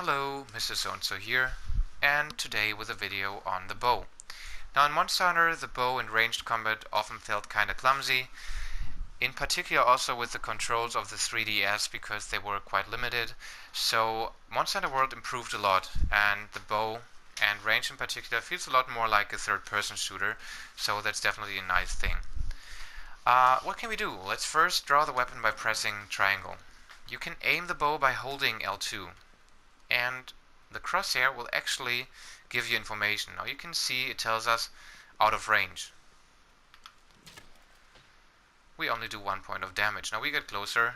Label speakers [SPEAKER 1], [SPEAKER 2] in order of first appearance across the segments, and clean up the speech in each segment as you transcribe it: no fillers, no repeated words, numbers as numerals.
[SPEAKER 1] Hello, Mr. So-and-so here, and today with a video on the bow. Now in Monster Hunter, the bow in ranged combat often felt kinda clumsy, in particular also with the controls of the 3DS because they were quite limited. So Monster Hunter World improved a lot, and the bow and range in particular feels a lot more like a third-person shooter, so that's definitely a nice thing. What can we do? Let's first draw the weapon by pressing triangle. You can aim the bow by holding L2. And the crosshair will actually give you information. Now you can see it tells us out of range. We only do 1 point of damage. Now we get closer.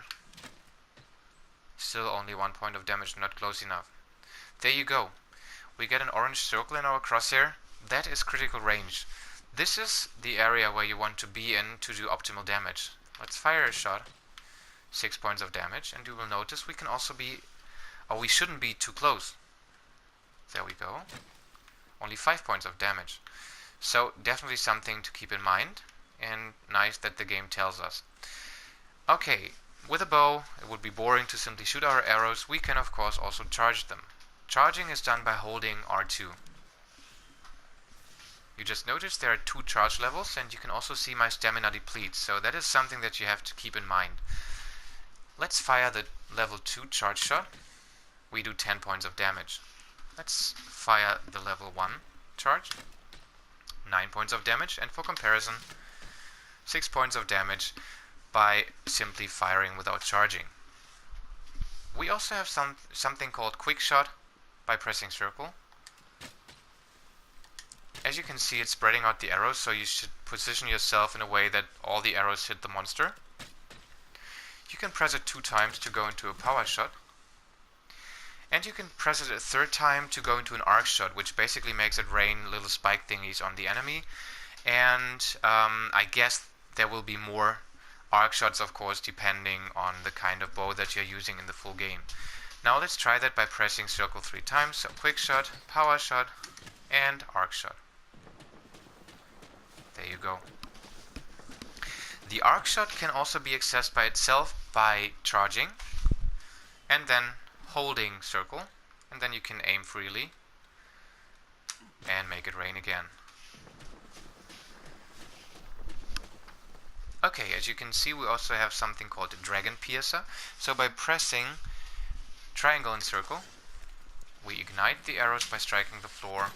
[SPEAKER 1] Still only 1 point of damage, not close enough. There you go. We get an orange circle in our crosshair. That is critical range. This is the area where you want to be in to do optimal damage. Let's fire a shot. 6 points of damage, and you will notice we can also be we shouldn't be too close. There we go. Only 5 points of damage. So definitely something to keep in mind, and nice that the game tells us. Okay, with a bow, it would be boring to simply shoot our arrows. We can of course also charge them. Charging is done by holding R2. You just notice there are 2 charge levels, and you can also see my stamina depletes, so that is something that you have to keep in mind. Let's fire the level 2 charge shot. We do 10 points of damage. Let's fire the level 1 charge. 9 points of damage, and for comparison, 6 points of damage by simply firing without charging. We also have something called quick shot by pressing circle. As you can see, it's spreading out the arrows, so you should position yourself in a way that all the arrows hit the monster. You can press it 2 times to go into a power shot. And you can press it a 3rd time to go into an arc shot, which basically makes it rain little spike thingies on the enemy. And I guess there will be more arc shots, of course, depending on the kind of bow that you're using in the full game. Now let's try that by pressing circle 3 times. So quick shot, power shot, and arc shot. There you go. The arc shot can also be accessed by itself by charging, and then holding circle, and then you can aim freely and make it rain again. Okay, as you can see, we also have something called a dragon piercer. So by pressing triangle and circle, we ignite the arrows by striking the floor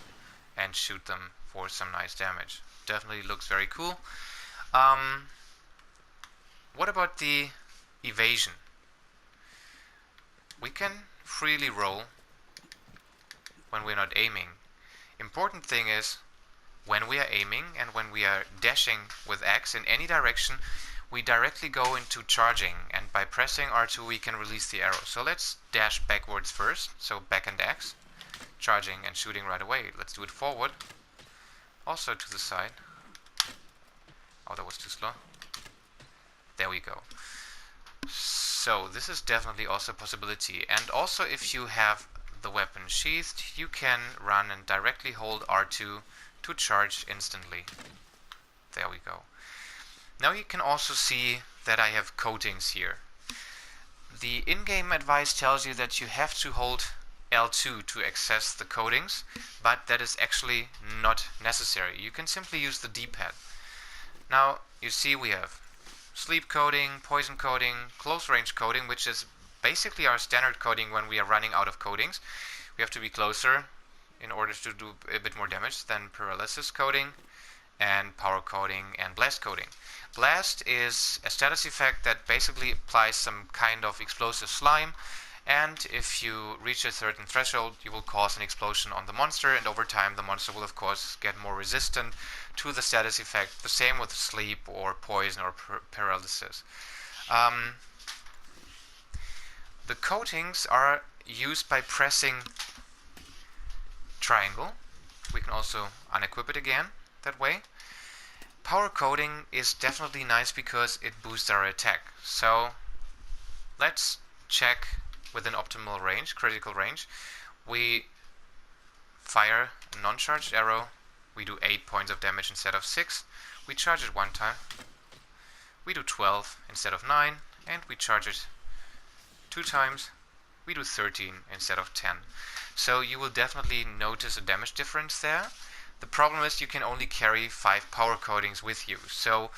[SPEAKER 1] and shoot them for some nice damage. Definitely looks very cool. What about the evasion? We can freely roll when we're not aiming. Important thing is, when we are aiming and when we are dashing with X in any direction, we directly go into charging, and by pressing R2 we can release the arrow. So let's dash backwards first, so back and X, charging and shooting right away. Let's do it forward, also to the side. Oh, that was too slow. There we go. So this is definitely also a possibility, and also if you have the weapon sheathed, you can run and directly hold R2 to charge instantly. There we go. Now you can also see that I have coatings here. The in-game advice tells you that you have to hold L2 to access the coatings, but that is actually not necessary. You can simply use the D-pad. Now you see we have sleep coating, poison coating, close range coating, which is basically our standard coating when we are running out of coatings. We have to be closer in order to do a bit more damage than paralysis coating, and power coating, and blast coating. Blast is a status effect that basically applies some kind of explosive slime, and if you reach a certain threshold, you will cause an explosion on the monster, and over time the monster will of course get more resistant to the status effect. The same with sleep or poison or paralysis. The coatings are used by pressing triangle. We can also unequip it again that way. Power coating is definitely nice because it boosts our attack. So let's check with an optimal range, critical range. We fire a non-charged arrow. We do 8 points of damage instead of 6. We charge it 1 time. We do 12 instead of 9, and we charge it 2 times. we do 13 instead of 10. So you will definitely notice a damage difference there. The problem is you can only carry 5 power coatings with you. So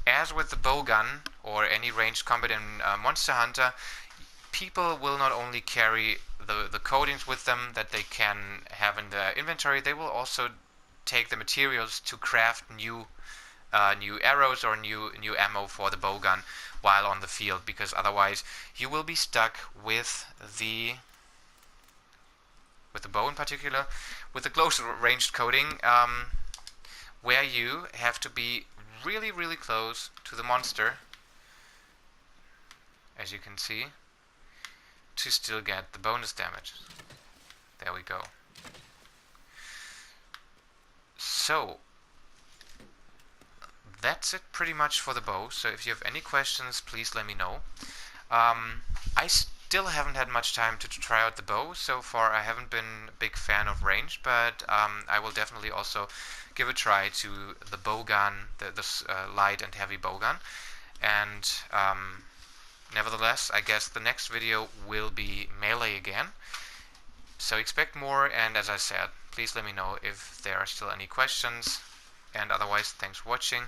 [SPEAKER 1] as with the bowgun or any ranged combat in Monster Hunter, people will not only carry the coatings with them that they can have in their inventory, they will also take the materials to craft new arrows or new ammo for the bowgun while on the field, because otherwise you will be stuck with the bow in particular, with the close ranged coating, where you have to be really close to the monster, as you can see, to still get the bonus damage. There we go. So that's it pretty much for the bow. So if you have any questions, please let me know. I still haven't had much time to try out the bow. So far I haven't been a big fan of range, but I will definitely also give a try to the bowgun, the light and heavy bowgun. And nevertheless, I guess the next video will be melee again. So expect more, and as I said, please let me know if there are still any questions. And otherwise, thanks for watching.